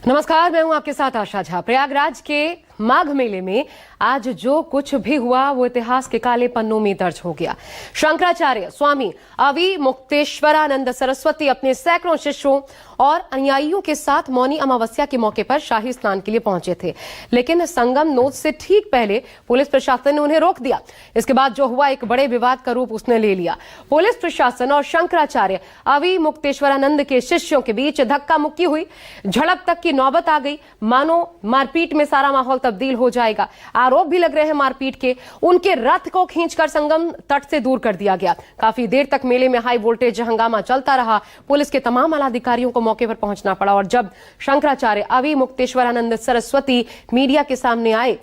नमस्कार, मैं हूं आपके साथ आशा झा। प्रयागराज के माघ मेले में आज जो कुछ भी हुआ वो इतिहास के काले पन्नों में दर्ज हो गया। शंकराचार्य स्वामी अविमुक्तेश्वरानंद सरस्वती अपने सैकड़ों शिष्यों और अनुयायियों के साथ मौनी अमावस्या के मौके पर शाही स्नान के लिए पहुंचे थे, लेकिन संगम नोद से ठीक पहले पुलिस प्रशासन ने उन्हें रोक दिया। इसके बाद जो हुआ एक बड़े विवाद का रूप उसने ले लिया। पुलिस प्रशासन और शंकराचार्य अविमुक्तेश्वरानंद के शिष्यों के बीच धक्का मुक्की हुई, झड़प तक की नौबत आ गई। मानो मारपीट में सारा माहौल तब्दील हो जाएगा। आरोप भी लग रहे हैं मारपीट के। उनके रथ को खींचकर संगम तट से दूर कर दिया गया। काफी देर तक मेले में हाई वोल्टेज हंगामा चलता रहा। पुलिस के तमाम आला अधिकारियों को मौके पर पहुंचना पड़ा और जब शंकराचार्य अविमुक्तेश्वरानंद सरस्वती मीडिया के सामने आए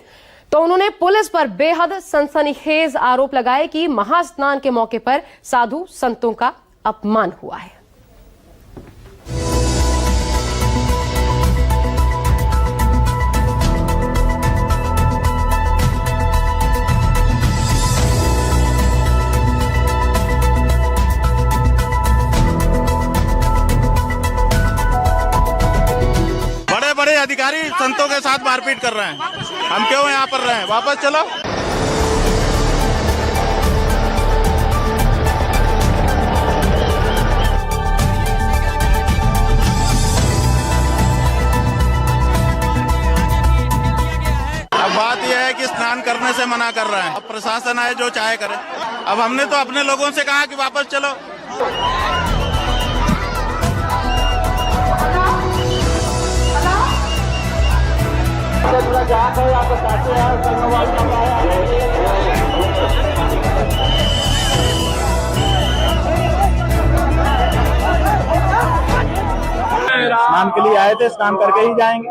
तो उन्होंने पुलिस पर बेहद सनसनीखेज आरोप लगाए कि महास्नान के मौके पर साधु संतों का अपमान हुआ है। बड़े अधिकारी संतों के साथ मारपीट कर रहे हैं। हम क्यों यहाँ पर रहे? वापस चलो। अब बात यह है कि स्नान करने से मना कर रहे हैं। अब प्रशासन आए जो चाहे करे। अब हमने तो अपने लोगों से कहा कि वापस चलो। स्नान के लिए आए थे, स्नान करके ही जाएंगे,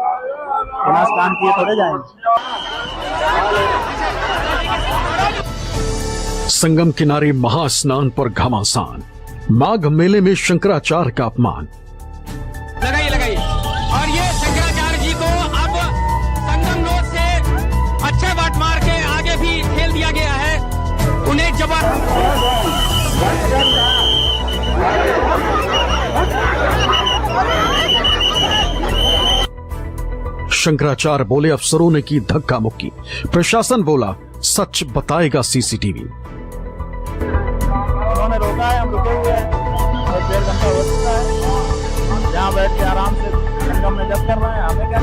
बिना स्नान किए थोड़े जाएंगे। संगम किनारे महास्नान पर घमासान, माघ मेले में शंकराचार्य का अपमान। लगाइए और ये शंकराचार्य जी को अब संगम नोद से अच्छे बाट मार के आगे भी ठेल दिया गया है। उन्हें शंकराचार्य बोले अफसरों ने की धक्का मुक्की, प्रशासन बोला सच बताएगा सीसीटीवी। उन्होंने रोका है, हम रुके हुए हैं और 1.5 घंटा हो चुका है। यहाँ बैठ के आराम से संगम में जप कर रहे हैं। हमें क्या?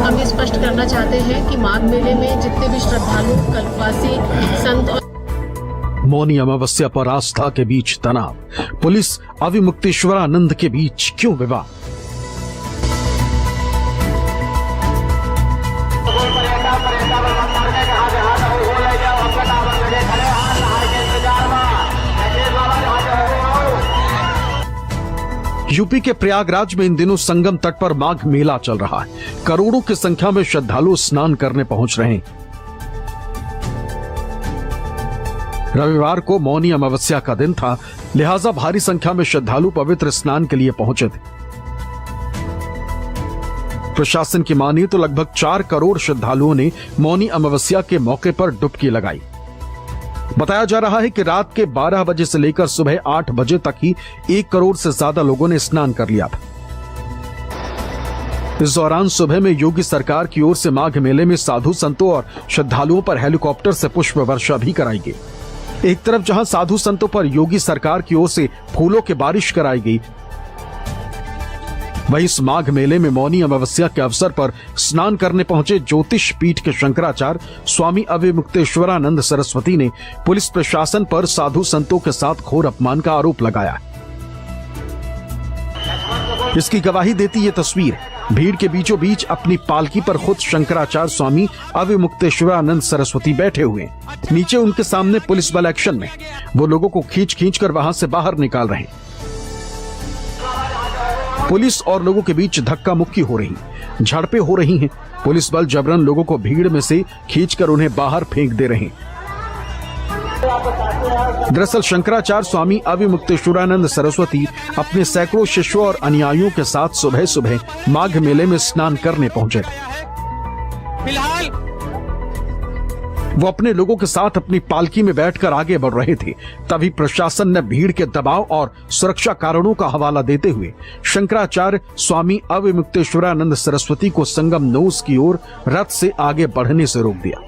हम ये स्पष्ट करना चाहते हैं कि माघ मेले में जितने भी श्रद्धालु, कल्पवासी, संत और मौनी अमावस्या पर आस्था के बीच तनाव, पुलिस अविमुक्तेश्वरानंद के बीच क्यों विवाद? यूपी के प्रयागराज में इन दिनों संगम तट पर माघ मेला चल रहा है। करोड़ों की संख्या में श्रद्धालु स्नान करने पहुंच रहे हैं। रविवार को मौनी अमावस्या का दिन था, लिहाजा भारी संख्या में श्रद्धालु पवित्र स्नान के लिए पहुंचे थे। प्रशासन की माने तो लगभग 4 करोड़ श्रद्धालुओं ने मौनी अमावस्या के मौके पर डुबकी लगाई। बताया जा रहा है कि रात के 12 बजे से लेकर सुबह 8 बजे तक ही 1 करोड़ से ज्यादा लोगों ने स्नान कर लिया था। इस दौरान सुबह में योगी सरकार की ओर से माघ मेले में साधु संतों और श्रद्धालुओं पर हेलीकॉप्टर से पुष्प वर्षा भी कराई गई। एक तरफ जहां साधु संतों पर योगी सरकार की ओर से फूलों की बारिश कराई गई, वहीं इस माघ मेले में मौनी अमावस्या के अवसर पर स्नान करने पहुंचे ज्योतिष पीठ के शंकराचार्य स्वामी अविमुक्तेश्वरानंद सरस्वती ने पुलिस प्रशासन पर साधु संतों के साथ घोर अपमान का आरोप लगाया। इसकी गवाही देती ये तस्वीर, भीड़ के बीचों बीच अपनी पालकी पर खुद शंकराचार्य स्वामी अविमुक्तेश्वरानंद सरस्वती बैठे हुए, नीचे उनके सामने पुलिस बल एक्शन में, वो लोगों को खींच कर वहां से बाहर निकाल रहे हैं। पुलिस और लोगों के बीच धक्का मुक्की हो रही, झड़पें हो रही हैं। पुलिस बल जबरन लोगों को भीड़ में से खींचकर उन्हें बाहर फेंक दे रहे हैं। दरअसल शंकराचार्य स्वामी अविमुक्तेश्वरानंद सरस्वती अपने सैकड़ों शिष्यों और अनुयायियों के साथ सुबह सुबह माघ मेले में स्नान करने पहुंचे थे। फिलहाल वो अपने लोगों के साथ अपनी पालकी में बैठकर आगे बढ़ रहे थे। तभी प्रशासन ने भीड़ के दबाव और सुरक्षा कारणों का हवाला देते हुए शंकराचार्य स्वामी अविमुक्तेश्वरानंद सरस्वती को संगम नोस की ओर रथ से आगे बढ़ने से रोक दिया।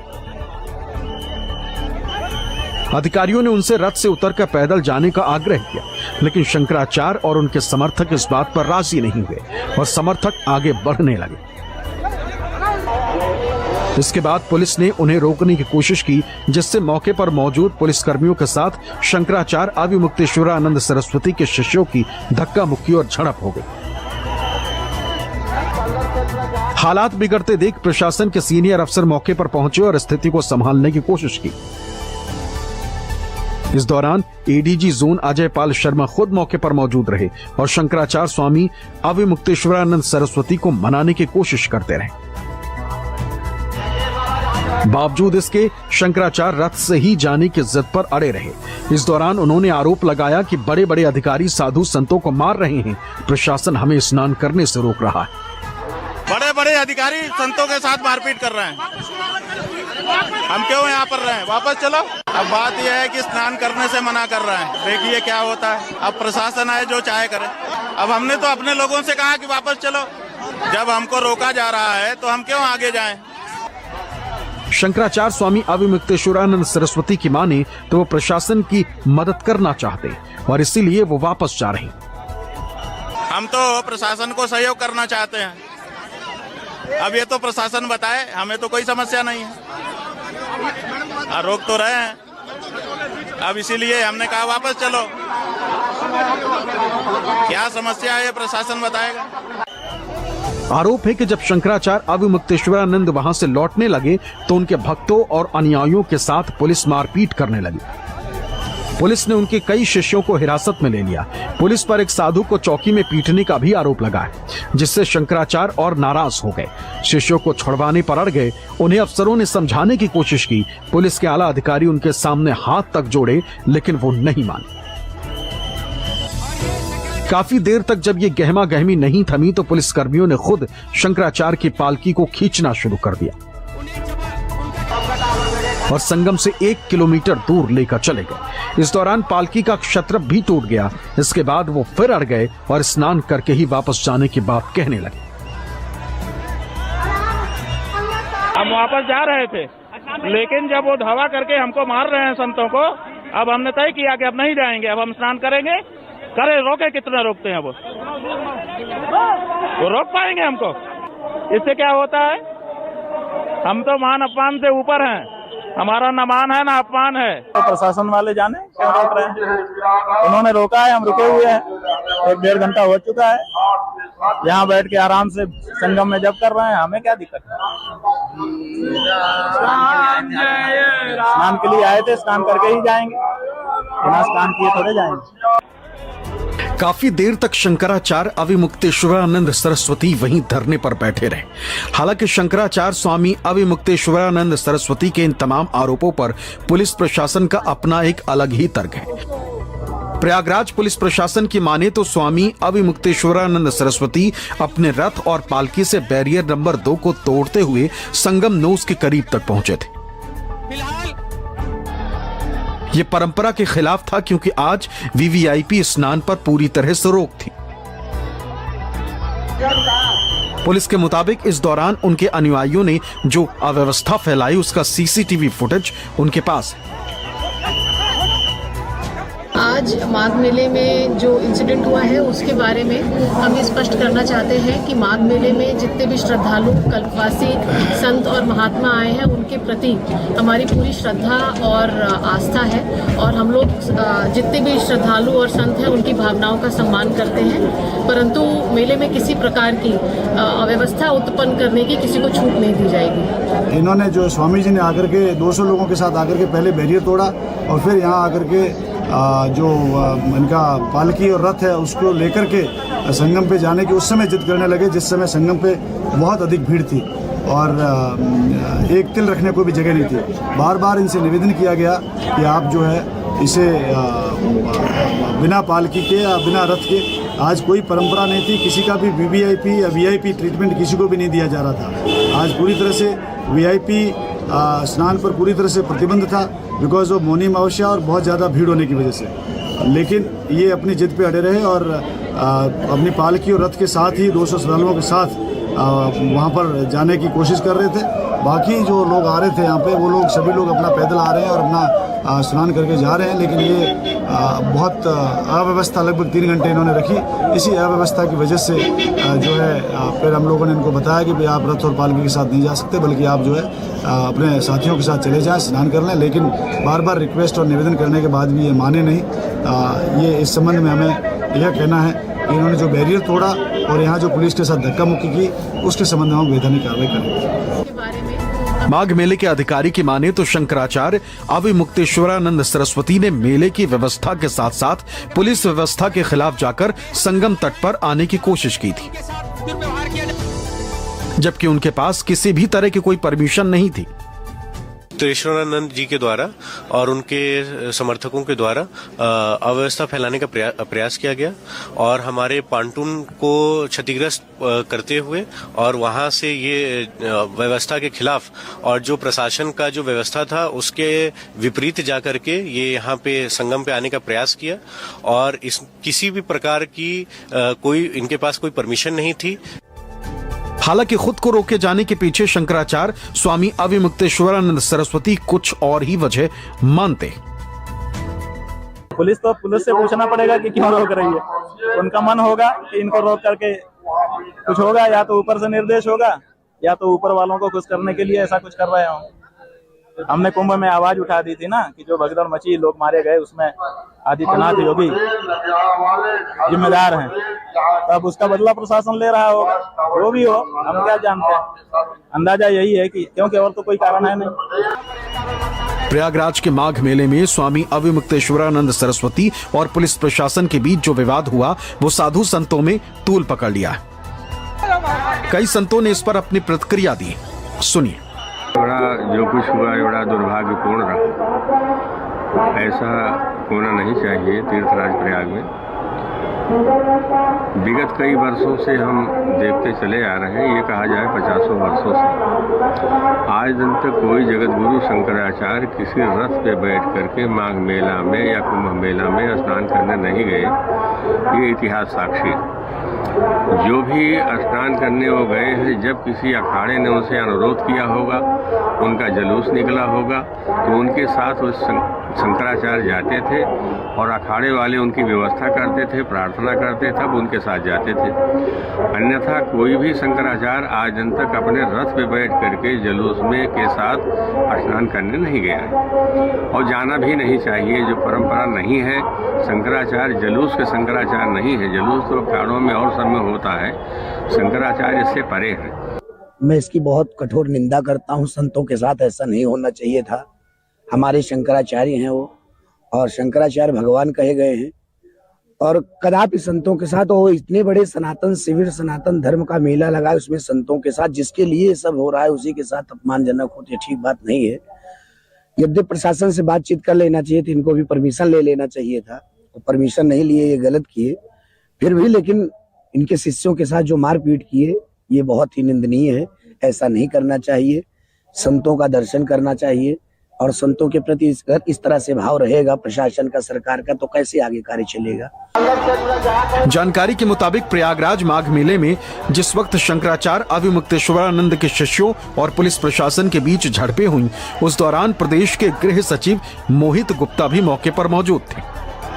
अधिकारियों ने उनसे रथ से उतरकर पैदल जाने का आग्रह किया, लेकिन शंकराचार्य और उनके समर्थक इस बात पर राजी नहीं हुए और समर्थक आगे बढ़ने लगे। इसके बाद पुलिस ने उन्हें रोकने की कोशिश की, जिससे मौके पर मौजूद पुलिसकर्मियों के साथ शंकराचार्य अविमुक्तेश्वरानंद सरस्वती के शिष्यों की धक्का मुक्की और झड़प हो गई। हालात बिगड़ते देख प्रशासन के सीनियर अफसर मौके पर पहुंचे और स्थिति को संभालने की कोशिश की। इस दौरान एडीजी जोन अजय पाल शर्मा खुद मौके पर मौजूद रहे और शंकराचार्य स्वामी अविमुक्तेश्वरानंद सरस्वती को मनाने की कोशिश करते रहे। बावजूद इसके शंकराचार्य रथ से ही जाने की जिद पर अड़े रहे। इस दौरान उन्होंने आरोप लगाया कि बड़े बड़े अधिकारी साधु संतों को मार रहे हैं, प्रशासन हमें स्नान करने से रोक रहा है। बड़े बड़े अधिकारी संतों के साथ मारपीट कर रहे हैं, हम क्यों यहाँ पर रहे? वापस चलो। अब बात यह है कि स्नान करने से मना कर रहा है, देखिए क्या होता है। अब प्रशासन आए जो चाहे करे। अब हमने तो अपने लोगों से कहा कि वापस चलो, जब हमको रोका जा रहा है तो हम क्यों आगे जाएं? शंकराचार्य स्वामी अविमुक्तेश्वरानंद सरस्वती की माने तो वो प्रशासन की मदद करना चाहते और इसीलिए वो वापस जा रहे। हम तो प्रशासन को सहयोग करना चाहते हैं। अब ये तो प्रशासन बताए, हमें तो कोई समस्या नहीं है, रोक तो रहे हैं। अब इसीलिए हमने कहा वापस चलो। क्या समस्या है ये प्रशासन बताएगा। आरोप है कि जब शंकराचार्य अविमुक्तेश्वरानंद वहां से लौटने लगे तो उनके भक्तों और अनुयायियों के साथ पुलिस मारपीट करने लगी। पुलिस ने उनके कई शिष्यों को हिरासत में ले लिया। पुलिस पर एक साधु को चौकी में पीटने का भी आरोप लगा है, जिससे शंकराचार्य और नाराज हो गए। शिष्यों को छुड़वाने पर अड़ गए। उन्हें अफसरों ने समझाने की कोशिश की। पुलिस के आला अधिकारी उनके सामने हाथ तक जोड़े, लेकिन वो नहीं माने। काफी देर तक जब ये गहमा गहमी नहीं थमी तो पुलिसकर्मियों ने खुद शंकराचार्य की पालकी को खींचना शुरू कर दिया और संगम से 1 किलोमीटर दूर लेकर चले गए। इस दौरान पालकी का क्षत्रप भी टूट गया। इसके बाद वो फिर अड़ गए और स्नान करके ही वापस जाने की बात कहने लगे। हम वापस जा रहे थे, लेकिन जब वो धावा करके हमको मार रहे हैं संतों को, अब हमने तय किया कि अब नहीं जाएंगे, अब हम स्नान करेंगे। करे रोके, कितना रोकते हैं वो रोक पाएंगे हमको? इससे क्या होता है? हम तो मान अपमान से ऊपर हैं, हमारा न मान है ना अपमान है। तो प्रशासन वाले जाने क्यों रोक रहे हैं। उन्होंने रोका है, हम रुके हुए हैं। 1-1.5 घंटा हो चुका है, यहाँ बैठ के आराम से संगम में जप कर रहे हैं। हमें क्या दिक्कत है? स्नान के लिए आए थे, स्नान करके ही जाएंगे, बिना स्नान किए थोड़े जाएंगे। काफी देर तक शंकराचार्य अविमुक्तेश्वरानंद सरस्वती वहीं धरने पर बैठे रहे। हालांकि शंकराचार्य स्वामी अविमुक्तेश्वरानंद सरस्वती के इन तमाम आरोपों पर पुलिस प्रशासन का अपना एक अलग ही तर्क है। प्रयागराज पुलिस प्रशासन की माने तो स्वामी अविमुक्तेश्वरानंद सरस्वती अपने रथ और पालकी से बैरियर नंबर 2 को तोड़ते हुए संगम नोस के करीब तक पहुंचे थे। ये परंपरा के खिलाफ था, क्योंकि आज वीवीआईपी स्नान पर पूरी तरह से रोक थी। पुलिस के मुताबिक इस दौरान उनके अनुयायियों ने जो अव्यवस्था फैलाई उसका सीसीटीवी फुटेज उनके पास है। आज माघ मेले में जो इंसिडेंट हुआ है उसके बारे में हम स्पष्ट करना चाहते हैं कि माघ मेले में जितने भी श्रद्धालु, कल्पवासी, संत और महात्मा आए हैं उनके प्रति हमारी पूरी श्रद्धा और आस्था है और हम लोग जितने भी श्रद्धालु और संत हैं उनकी भावनाओं का सम्मान करते हैं, परंतु मेले में किसी प्रकार की अव्यवस्था उत्पन्न करने की किसी को छूट नहीं दी जाएगी। इन्होंने जो स्वामी जी ने आकर के 200 लोगों के साथ आकर के पहले बैरियर तोड़ा और फिर यहाँ आकर के जो इनका पालकी और रथ है उसको लेकर के संगम पे जाने की उस समय जिद करने लगे, जिस समय संगम पे बहुत अधिक भीड़ थी और एक तिल रखने को भी जगह नहीं थी। बार बार इनसे निवेदन किया गया कि आप जो है इसे बिना पालकी के या बिना रथ के, आज कोई परंपरा नहीं थी, किसी का भी वीवीआईपी या वीआईपी ट्रीटमेंट किसी को भी नहीं दिया जा रहा था। आज पूरी तरह से वीआईपी स्नान पर पूरी तरह से प्रतिबंध था बिकॉज ऑफ मौनी अमावस्या और बहुत ज़्यादा भीड़ होने की वजह से। लेकिन ये अपनी जिद पे अड़े रहे और अपनी पालकी और रथ के साथ ही 200 श्रद्धालुओं के साथ वहाँ पर जाने की कोशिश कर रहे थे। बाकी जो लोग आ रहे थे यहाँ पे वो लोग सभी लोग अपना पैदल आ रहे हैं और अपना स्नान करके जा रहे हैं। लेकिन ये बहुत अव्यवस्था लगभग 3 घंटे इन्होंने रखी। इसी अव्यवस्था की वजह से जो है फिर हम लोगों ने इनको बताया कि भाई आप रथ और पालकी के साथ नहीं जा सकते, बल्कि आप जो है अपने साथियों के साथ चले जाएं, स्नान कर लें। लेकिन बार बार रिक्वेस्ट और निवेदन करने के बाद भी ये माने नहीं। ये इस संबंध में हमें यह कहना है कि इन्होंने जो बैरियर तोड़ा और यहाँ जो पुलिस के साथ धक्का मुक्की की, उसके संबंध में हम वैधानिक कार्रवाई करेंगे। माघ मेले के अधिकारी की माने तो शंकराचार्य अविमुक्तेश्वरानंद सरस्वती ने मेले की व्यवस्था के साथ साथ पुलिस व्यवस्था के खिलाफ जाकर संगम तट पर आने की कोशिश की थी, जबकि उनके पास किसी भी तरह की कोई परमिशन नहीं थी। मुक्तेश्वरानंद जी के द्वारा और उनके समर्थकों के द्वारा अव्यवस्था फैलाने का प्रयास किया गया और हमारे पांटून को क्षतिग्रस्त करते हुए और वहां से ये व्यवस्था के खिलाफ और जो प्रशासन का जो व्यवस्था था उसके विपरीत जाकर के ये यहाँ पे संगम पे आने का प्रयास किया और इस किसी भी प्रकार की कोई इनके पास कोई परमिशन नहीं थी। हालांकि खुद को रोके जाने के पीछे शंकराचार्य स्वामी अविमुक्तेश्वरानंद सरस्वती कुछ और ही वजह मानते। पुलिस से पूछना पड़ेगा कि क्यों रोक रही है। उनका मन होगा कि इनको रोक करके कुछ होगा, या तो ऊपर से निर्देश होगा या तो ऊपर वालों को खुश करने के लिए ऐसा कुछ कर रहे हो। हमने कुंभ में आवाज उठा दी थी ना कि जो भगदड़ मची, लोग मारे गए, उसमें आदित्यनाथ योगी जिम्मेदार हैं। तब उसका बदला प्रशासन ले रहा होगा, वो भी हो, हम क्या जानते हैं। अंदाजा यही है कि क्योंकि और तो कोई कारण है नहीं। प्रयागराज के माघ मेले में स्वामी अविमुक्तेश्वरानंद सरस्वती और पुलिस प्रशासन के बीच जो विवाद हुआ वो साधु संतों में तूल पकड़ लिया। कई संतों ने इस पर अपनी प्रतिक्रिया दी, सुनिए। बड़ा जो कुछ हुआ बड़ा दुर्भाग्यपूर्ण रहा। ऐसा होना नहीं चाहिए तीर्थराज प्रयाग में। विगत कई वर्षों से हम देखते चले आ रहे हैं, ये कहा जाए 50 वर्षों से आज दिन तक कोई जगतगुरु शंकराचार्य किसी रथ पे बैठ करके माघ मेला में या कुंभ मेला में स्नान करने नहीं गए। ये इतिहास साक्षी है। जो भी स्नान करने वो गए हैं, जब किसी अखाड़े ने उनसे अनुरोध किया होगा, उनका जुलूस निकला होगा, तो उनके साथ उस शंकराचार्य जाते थे और अखाड़े वाले उनकी व्यवस्था करते थे, प्रार्थना करते, तब उनके साथ जाते थे। अन्यथा कोई भी शंकराचार्य आज दिन तक अपने रथ पे बैठ करके जुलूस में के साथ स्नान करने नहीं गया है और जाना भी नहीं चाहिए। जो परंपरा नहीं है, शंकराचार्य जुलूस के शंकराचार्य नहीं है। जुलूस तो अखाड़ों में और सब में होता है, शंकराचार्य इससे परे है। मैं इसकी बहुत कठोर निंदा करता हूँ। संतों के साथ ऐसा नहीं होना चाहिए था। हमारे शंकराचार्य हैं वो, और शंकराचार्य भगवान कहे गए हैं, और कदापि संतों के साथ वो इतने बड़े सनातन शिविर, सनातन धर्म का मेला लगा, उसमें संतों के साथ जिसके लिए सब हो रहा है उसी के साथ अपमानजनक होते, ठीक बात नहीं है। यद्यपि प्रशासन से बातचीत कर लेना चाहिए थी, इनको भी परमिशन ले लेना चाहिए था, परमिशन नहीं लिए, ये गलत किए। फिर भी लेकिन इनके शिष्यों के साथ जो मारपीट किए ये बहुत ही निंदनीय है। ऐसा नहीं करना चाहिए। संतों का दर्शन करना चाहिए और संतों के प्रति इस तरह से भाव रहेगा प्रशासन का, सरकार का, तो कैसे आगे कार्य चलेगा। जानकारी के मुताबिक प्रयागराज माघ मेले में जिस वक्त शंकराचार्य अविमुक्तेश्वरानंद के शिष्यों और पुलिस प्रशासन के बीच झड़पें हुई, उस दौरान प्रदेश के गृह सचिव मोहित गुप्ता भी मौके पर मौजूद थे।